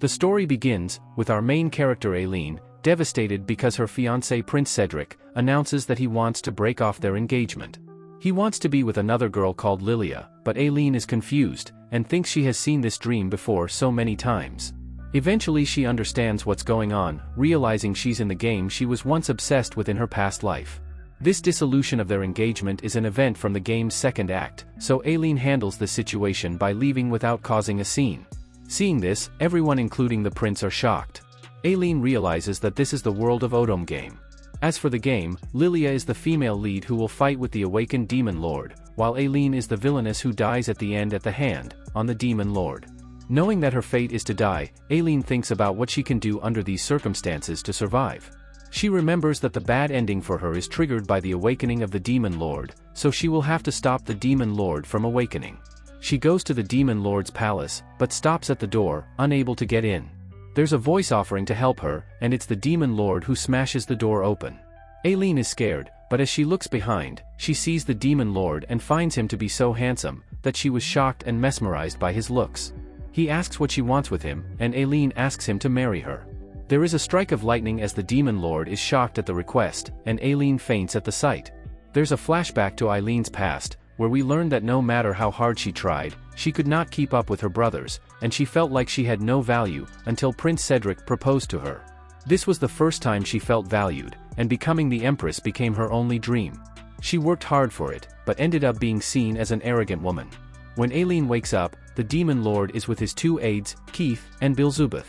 The story begins with our main character Aileen, devastated because her fiancé Prince Cedric announces that he wants to break off their engagement. He wants to be with another girl called Lilia, but Aileen is confused and thinks she has seen this dream before so many times. Eventually she understands what's going on, realizing she's in the game she was once obsessed with in her past life. This dissolution of their engagement is an event from the game's second act, so Aileen handles the situation by leaving without causing a scene. Seeing this, everyone including the prince are shocked. Aileen realizes that this is the world of Odom game. As for the game, Lilia is the female lead who will fight with the awakened demon lord, while Aileen is the villainess who dies at the end at the hand on the demon lord. Knowing that her fate is to die, Aileen thinks about what she can do under these circumstances to survive. She remembers that the bad ending for her is triggered by the awakening of the demon lord, so she will have to stop the demon lord from awakening. She goes to the demon lord's palace, but stops at the door, unable to get in. There's a voice offering to help her, and it's the demon lord who smashes the door open. Aileen is scared, but as she looks behind, she sees the demon lord and finds him to be so handsome that she was shocked and mesmerized by his looks. He asks what she wants with him, and Aileen asks him to marry her. There is a strike of lightning as the demon lord is shocked at the request, and Aileen faints at the sight. There's a flashback to Aileen's past, where we learn that no matter how hard she tried, she could not keep up with her brothers, and she felt like she had no value until Prince Cedric proposed to her. This was the first time she felt valued, and becoming the empress became her only dream. She worked hard for it, but ended up being seen as an arrogant woman. When Aileen wakes up, the demon lord is with his two aides, Keith and Beelzebub.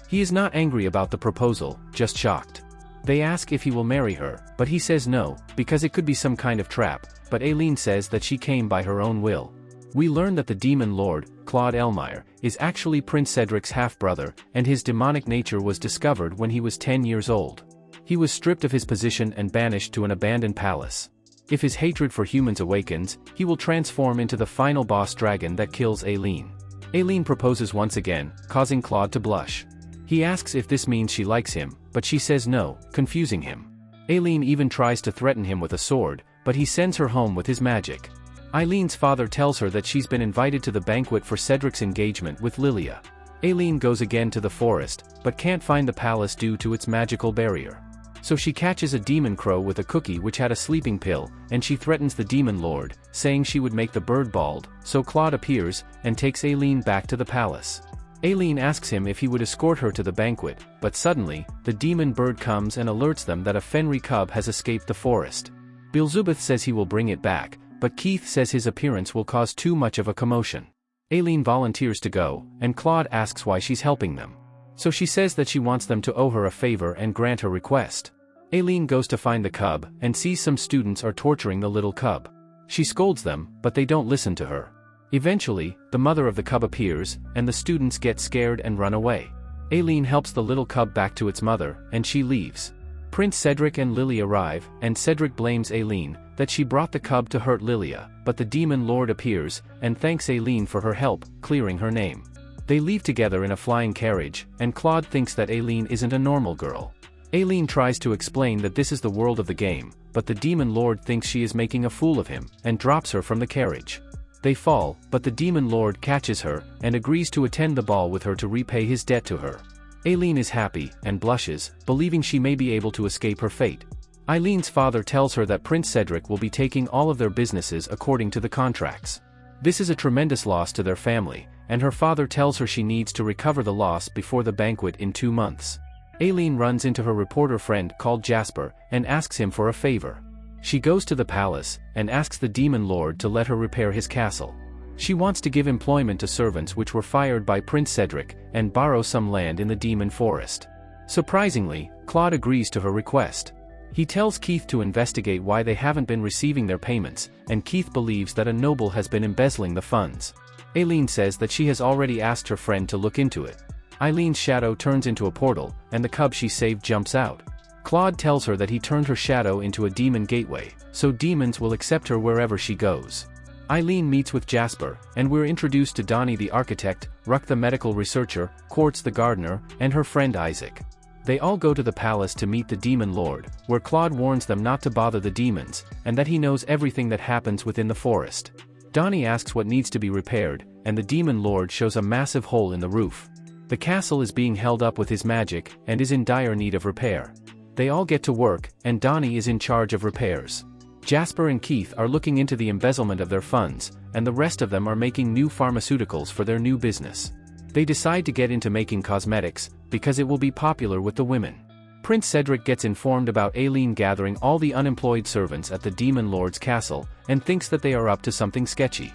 He is not angry about the proposal, just shocked. They ask if he will marry her, but he says no, because it could be some kind of trap, but Aileen says that she came by her own will. We learn that the demon lord, Claude Elmire, is actually Prince Cedric's half-brother, and his demonic nature was discovered when he was 10 years old. He was stripped of his position and banished to an abandoned palace. If his hatred for humans awakens, he will transform into the final boss dragon that kills Aileen. Aileen proposes once again, causing Claude to blush. He asks if this means she likes him, but she says no, confusing him. Aileen even tries to threaten him with a sword, but he sends her home with his magic. Aileen's father tells her that she's been invited to the banquet for Cedric's engagement with Lilia. Aileen goes again to the forest, but can't find the palace due to its magical barrier. So she catches a demon crow with a cookie which had a sleeping pill, and she threatens the demon lord, saying she would make the bird bald, so Claude appears, and takes Aileen back to the palace. Aileen asks him if he would escort her to the banquet, but suddenly, the demon bird comes and alerts them that a Fenry cub has escaped the forest. Beelzebub says he will bring it back, but Keith says his appearance will cause too much of a commotion. Aileen volunteers to go, and Claude asks why she's helping them. So she says that she wants them to owe her a favor and grant her request. Aileen goes to find the cub, and sees some students are torturing the little cub. She scolds them, but they don't listen to her. Eventually, the mother of the cub appears, and the students get scared and run away. Aileen helps the little cub back to its mother, and she leaves. Prince Cedric and Lily arrive, and Cedric blames Aileen that she brought the cub to hurt Lilia, but the demon lord appears, and thanks Aileen for her help, clearing her name. They leave together in a flying carriage, and Claude thinks that Aileen isn't a normal girl. Aileen tries to explain that this is the world of the game, but the demon lord thinks she is making a fool of him, and drops her from the carriage. They fall, but the demon lord catches her, and agrees to attend the ball with her to repay his debt to her. Aileen is happy, and blushes, believing she may be able to escape her fate. Aileen's father tells her that Prince Cedric will be taking all of their businesses according to the contracts. This is a tremendous loss to their family, and her father tells her she needs to recover the loss before the banquet in 2 months. Aileen runs into her reporter friend called Jasper, and asks him for a favor. She goes to the palace, and asks the demon lord to let her repair his castle. She wants to give employment to servants which were fired by Prince Cedric, and borrow some land in the demon forest. Surprisingly, Claude agrees to her request. He tells Keith to investigate why they haven't been receiving their payments, and Keith believes that a noble has been embezzling the funds. Aileen says that she has already asked her friend to look into it. Aileen's shadow turns into a portal, and the cub she saved jumps out. Claude tells her that he turned her shadow into a demon gateway, so demons will accept her wherever she goes. Aileen meets with Jasper, and we're introduced to Donnie the architect, Ruck the medical researcher, Quartz the gardener, and her friend Isaac. They all go to the palace to meet the demon lord, where Claude warns them not to bother the demons, and that he knows everything that happens within the forest. Donnie asks what needs to be repaired, and the demon lord shows a massive hole in the roof. The castle is being held up with his magic, and is in dire need of repair. They all get to work, and Donnie is in charge of repairs. Jasper and Keith are looking into the embezzlement of their funds, and the rest of them are making new pharmaceuticals for their new business. They decide to get into making cosmetics, because it will be popular with the women. Prince Cedric gets informed about Aileen gathering all the unemployed servants at the Demon Lord's castle, and thinks that they are up to something sketchy.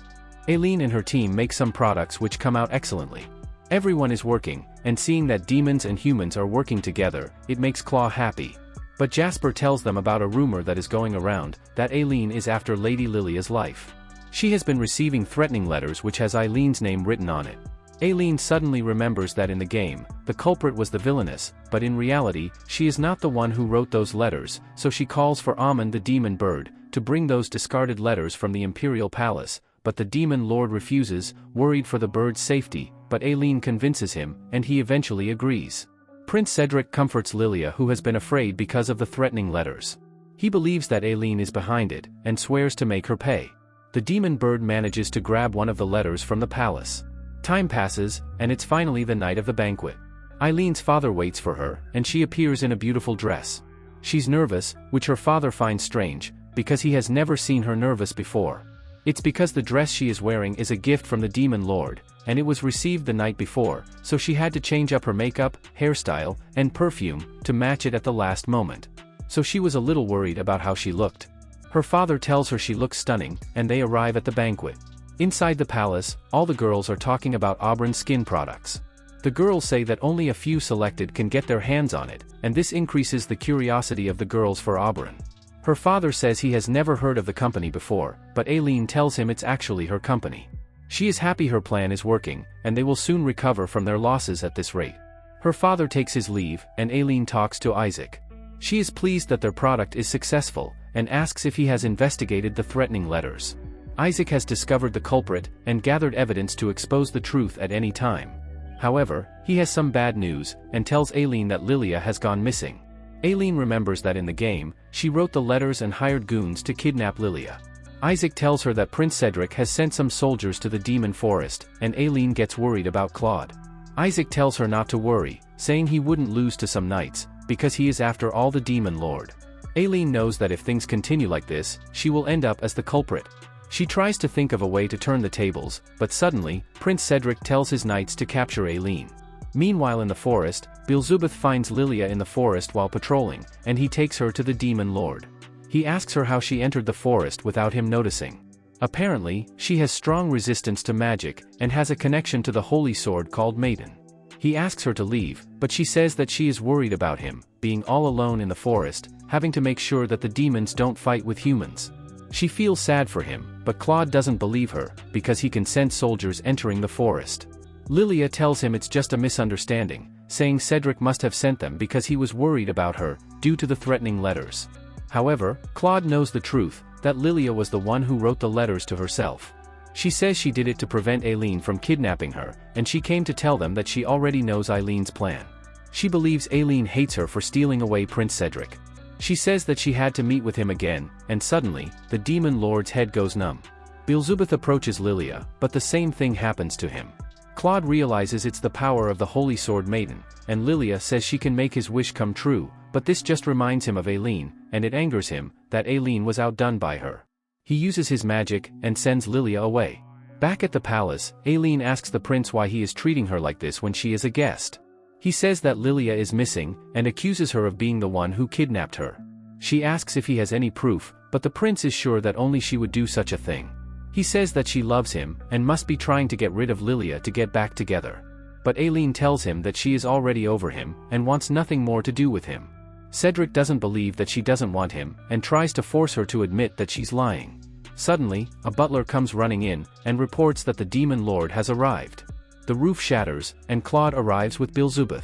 Aileen and her team make some products which come out excellently. Everyone is working, and seeing that demons and humans are working together, it makes Claw happy. But Jasper tells them about a rumor that is going around, that Aileen is after Lady Lilia's life. She has been receiving threatening letters which has Aileen's name written on it. Aileen suddenly remembers that in the game, the culprit was the villainess, but in reality, she is not the one who wrote those letters, so she calls for Amon the demon bird, to bring those discarded letters from the Imperial Palace, but the demon lord refuses, worried for the bird's safety, but Aileen convinces him, and he eventually agrees. Prince Cedric comforts Lilia, who has been afraid because of the threatening letters. He believes that Aileen is behind it, and swears to make her pay. The demon bird manages to grab one of the letters from the palace. Time passes, and it's finally the night of the banquet. Aileen's father waits for her, and she appears in a beautiful dress. She's nervous, which her father finds strange, because he has never seen her nervous before. It's because the dress she is wearing is a gift from the Demon Lord, and it was received the night before, so she had to change up her makeup, hairstyle, and perfume, to match it at the last moment. So she was a little worried about how she looked. Her father tells her she looks stunning, and they arrive at the banquet. Inside the palace, all the girls are talking about Auburn skin products. The girls say that only a few selected can get their hands on it, and this increases the curiosity of the girls for Auburn. Her father says he has never heard of the company before, but Aileen tells him it's actually her company. She is happy her plan is working, and they will soon recover from their losses at this rate. Her father takes his leave, and Aileen talks to Isaac. She is pleased that their product is successful, and asks if he has investigated the threatening letters. Isaac has discovered the culprit, and gathered evidence to expose the truth at any time. However, he has some bad news, and tells Aileen that Lilia has gone missing. Aileen remembers that in the game, she wrote the letters and hired goons to kidnap Lilia. Isaac tells her that Prince Cedric has sent some soldiers to the demon forest, and Aileen gets worried about Claude. Isaac tells her not to worry, saying he wouldn't lose to some knights, because he is after all the Demon Lord. Aileen knows that if things continue like this, she will end up as the culprit. She tries to think of a way to turn the tables, but suddenly, Prince Cedric tells his knights to capture Aileen. Meanwhile in the forest, Beelzebub finds Lilia in the forest while patrolling, and he takes her to the Demon Lord. He asks her how she entered the forest without him noticing. Apparently, she has strong resistance to magic, and has a connection to the holy sword called Maiden. He asks her to leave, but she says that she is worried about him, being all alone in the forest, having to make sure that the demons don't fight with humans. She feels sad for him, but Claude doesn't believe her, because he can sense soldiers entering the forest. Lilia tells him it's just a misunderstanding, saying Cedric must have sent them because he was worried about her, due to the threatening letters. However, Claude knows the truth, that Lilia was the one who wrote the letters to herself. She says she did it to prevent Aileen from kidnapping her, and she came to tell them that she already knows Aileen's plan. She believes Aileen hates her for stealing away Prince Cedric. She says that she had to meet with him again, and suddenly, the Demon Lord's head goes numb. Beelzebub approaches Lilia, but the same thing happens to him. Claude realizes it's the power of the Holy Sword Maiden, and Lilia says she can make his wish come true, but this just reminds him of Aileen, and it angers him, that Aileen was outdone by her. He uses his magic, and sends Lilia away. Back at the palace, Aileen asks the prince why he is treating her like this when she is a guest. He says that Lilia is missing, and accuses her of being the one who kidnapped her. She asks if he has any proof, but the prince is sure that only she would do such a thing. He says that she loves him, and must be trying to get rid of Lilia to get back together. But Aileen tells him that she is already over him, and wants nothing more to do with him. Cedric doesn't believe that she doesn't want him, and tries to force her to admit that she's lying. Suddenly, a butler comes running in, and reports that the Demon Lord has arrived. The roof shatters, and Claude arrives with Beelzebub.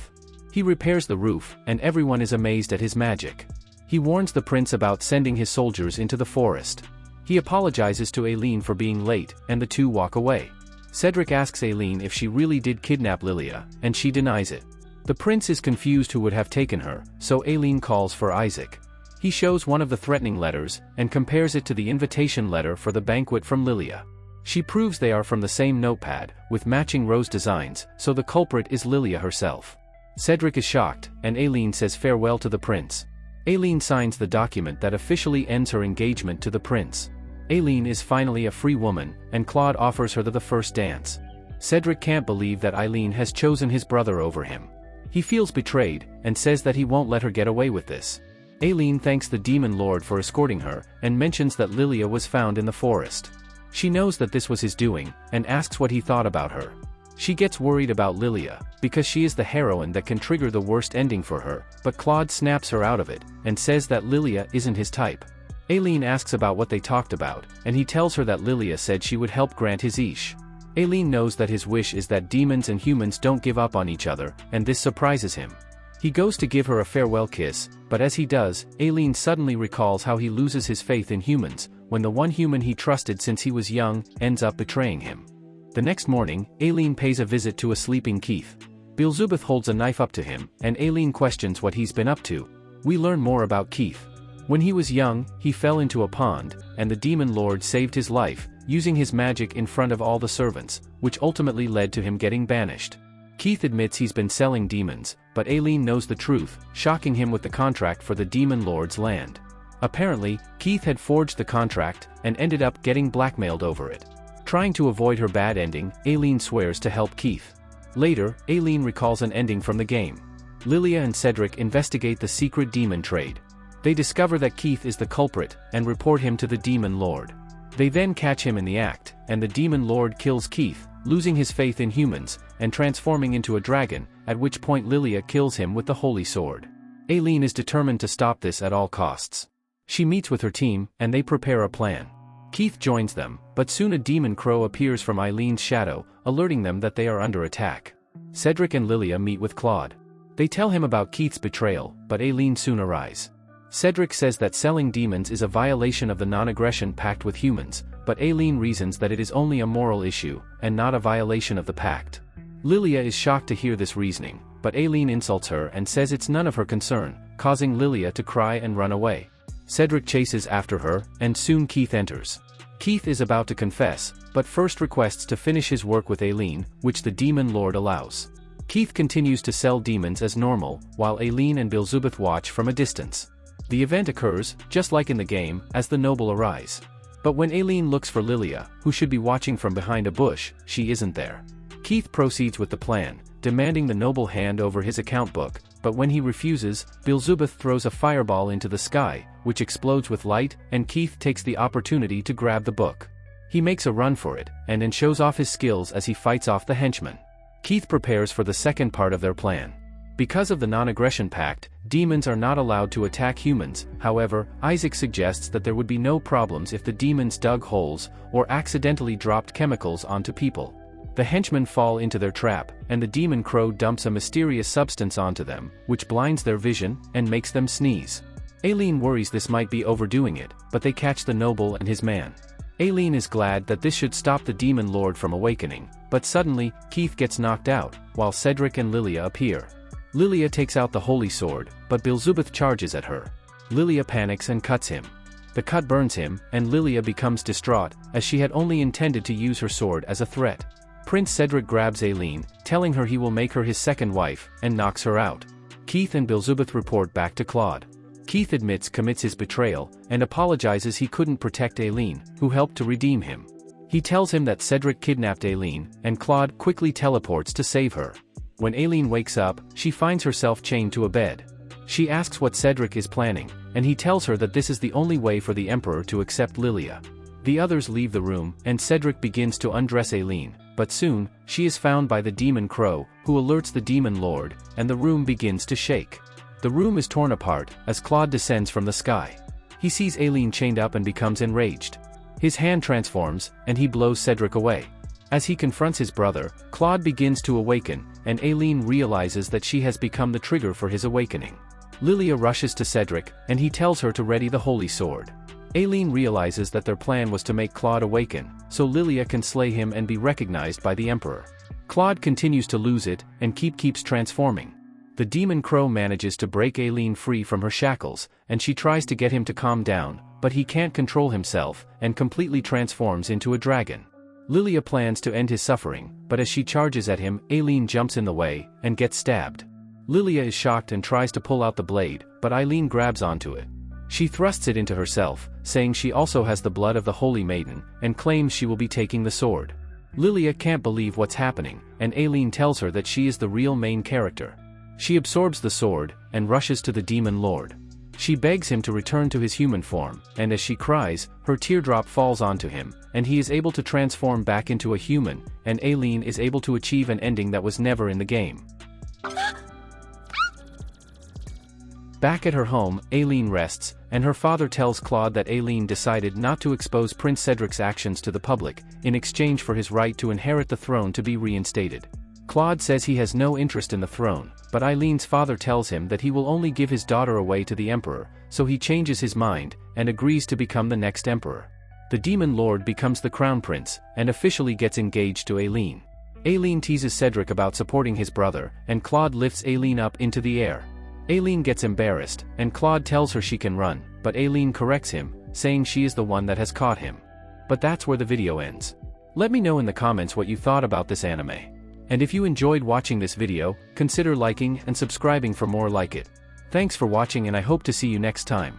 He repairs the roof, and everyone is amazed at his magic. He warns the prince about sending his soldiers into the forest. He apologizes to Aileen for being late, and the two walk away. Cedric asks Aileen if she really did kidnap Lilia, and she denies it. The prince is confused who would have taken her, so Aileen calls for Isaac. He shows one of the threatening letters, and compares it to the invitation letter for the banquet from Lilia. She proves they are from the same notepad, with matching rose designs, so the culprit is Lilia herself. Cedric is shocked, and Aileen says farewell to the prince. Aileen signs the document that officially ends her engagement to the prince. Aileen is finally a free woman, and Claude offers her the first dance. Cedric can't believe that Aileen has chosen his brother over him. He feels betrayed, and says that he won't let her get away with this. Aileen thanks the demon lord for escorting her, and mentions that Lilia was found in the forest. She knows that this was his doing, and asks what he thought about her. She gets worried about Lilia, because she is the heroine that can trigger the worst ending for her, but Claude snaps her out of it, and says that Lilia isn't his type. Aileen asks about what they talked about, and he tells her that Lilia said she would help grant his ish. Aileen knows that his wish is that demons and humans don't give up on each other, and this surprises him. He goes to give her a farewell kiss, but as he does, Aileen suddenly recalls how he loses his faith in humans, when the one human he trusted since he was young, ends up betraying him. The next morning, Aileen pays a visit to a sleeping Keith. Beelzebub holds a knife up to him, and Aileen questions what he's been up to. We learn more about Keith. When he was young, he fell into a pond, and the demon lord saved his life, using his magic in front of all the servants, which ultimately led to him getting banished. Keith admits he's been selling demons, but Aileen knows the truth, shocking him with the contract for the demon lord's land. Apparently, Keith had forged the contract, and ended up getting blackmailed over it. Trying to avoid her bad ending, Aileen swears to help Keith. Later, Aileen recalls an ending from the game. Lilia and Cedric investigate the secret demon trade. They discover that Keith is the culprit, and report him to the demon lord. They then catch him in the act, and the demon lord kills Keith, losing his faith in humans, and transforming into a dragon, at which point Lilia kills him with the holy sword. Aileen is determined to stop this at all costs. She meets with her team, and they prepare a plan. Keith joins them, but soon a demon crow appears from Aileen's shadow, alerting them that they are under attack. Cedric and Lilia meet with Claude. They tell him about Keith's betrayal, but Aileen soon arrives. Cedric says that selling demons is a violation of the non-aggression pact with humans, but Aileen reasons that it is only a moral issue, and not a violation of the pact. Lilia is shocked to hear this reasoning, but Aileen insults her and says it's none of her concern, causing Lilia to cry and run away. Cedric chases after her, and soon Keith enters. Keith is about to confess, but first requests to finish his work with Aileen, which the demon lord allows. Keith continues to sell demons as normal, while Aileen and Beelzebub watch from a distance. The event occurs, just like in the game, as the noble arise. But when Aileen looks for Lilia, who should be watching from behind a bush, she isn't there. Keith proceeds with the plan, demanding the noble hand over his account book, but when he refuses, Beelzebub throws a fireball into the sky, which explodes with light, and Keith takes the opportunity to grab the book. He makes a run for it, and then shows off his skills as he fights off the henchman. Keith prepares for the second part of their plan. Because of the non-aggression pact, demons are not allowed to attack humans. However, Isaac suggests that there would be no problems if the demons dug holes, or accidentally dropped chemicals onto people. The henchmen fall into their trap, and the demon crow dumps a mysterious substance onto them, which blinds their vision, and makes them sneeze. Aileen worries this might be overdoing it, but they catch the noble and his man. Aileen is glad that this should stop the demon lord from awakening, but suddenly, Keith gets knocked out, while Cedric and Lilia appear. Lilia takes out the holy sword, but Beelzebub charges at her. Lilia panics and cuts him. The cut burns him, and Lilia becomes distraught, as she had only intended to use her sword as a threat. Prince Cedric grabs Aileen, telling her he will make her his second wife, and knocks her out. Keith and Beelzebub report back to Claude. Keith commits his betrayal, and apologizes he couldn't protect Aileen, who helped to redeem him. He tells him that Cedric kidnapped Aileen, and Claude quickly teleports to save her. When Aileen wakes up, she finds herself chained to a bed. She asks what Cedric is planning, and he tells her that this is the only way for the Emperor to accept Lilia. The others leave the room, and Cedric begins to undress Aileen, but soon, she is found by the demon crow, who alerts the demon lord, and the room begins to shake. The room is torn apart, as Claude descends from the sky. He sees Aileen chained up and becomes enraged. His hand transforms, and he blows Cedric away. As he confronts his brother, Claude begins to awaken, and Aileen realizes that she has become the trigger for his awakening. Lilia rushes to Cedric, and he tells her to ready the holy sword. Aileen realizes that their plan was to make Claude awaken, so Lilia can slay him and be recognized by the Emperor. Claude continues to lose it, and keeps transforming. The demon crow manages to break Aileen free from her shackles, and she tries to get him to calm down, but he can't control himself, and completely transforms into a dragon. Lilia plans to end his suffering, but as she charges at him, Aileen jumps in the way and gets stabbed. Lilia is shocked and tries to pull out the blade, but Aileen grabs onto it. She thrusts it into herself, saying she also has the blood of the Holy Maiden, and claims she will be taking the sword. Lilia can't believe what's happening, and Aileen tells her that she is the real main character. She absorbs the sword, and rushes to the Demon Lord. She begs him to return to his human form, and as she cries, her teardrop falls onto him, and he is able to transform back into a human, and Aileen is able to achieve an ending that was never in the game. Back at her home, Aileen rests, and her father tells Claude that Aileen decided not to expose Prince Cedric's actions to the public, in exchange for his right to inherit the throne to be reinstated. Claude says he has no interest in the throne, but Aileen's father tells him that he will only give his daughter away to the Emperor, so he changes his mind, and agrees to become the next Emperor. The Demon Lord becomes the Crown Prince, and officially gets engaged to Aileen. Aileen teases Cedric about supporting his brother, and Claude lifts Aileen up into the air. Aileen gets embarrassed, and Claude tells her she can run, but Aileen corrects him, saying she is the one that has caught him. But that's where the video ends. Let me know in the comments what you thought about this anime. And if you enjoyed watching this video, consider liking and subscribing for more like it. Thanks for watching and I hope to see you next time.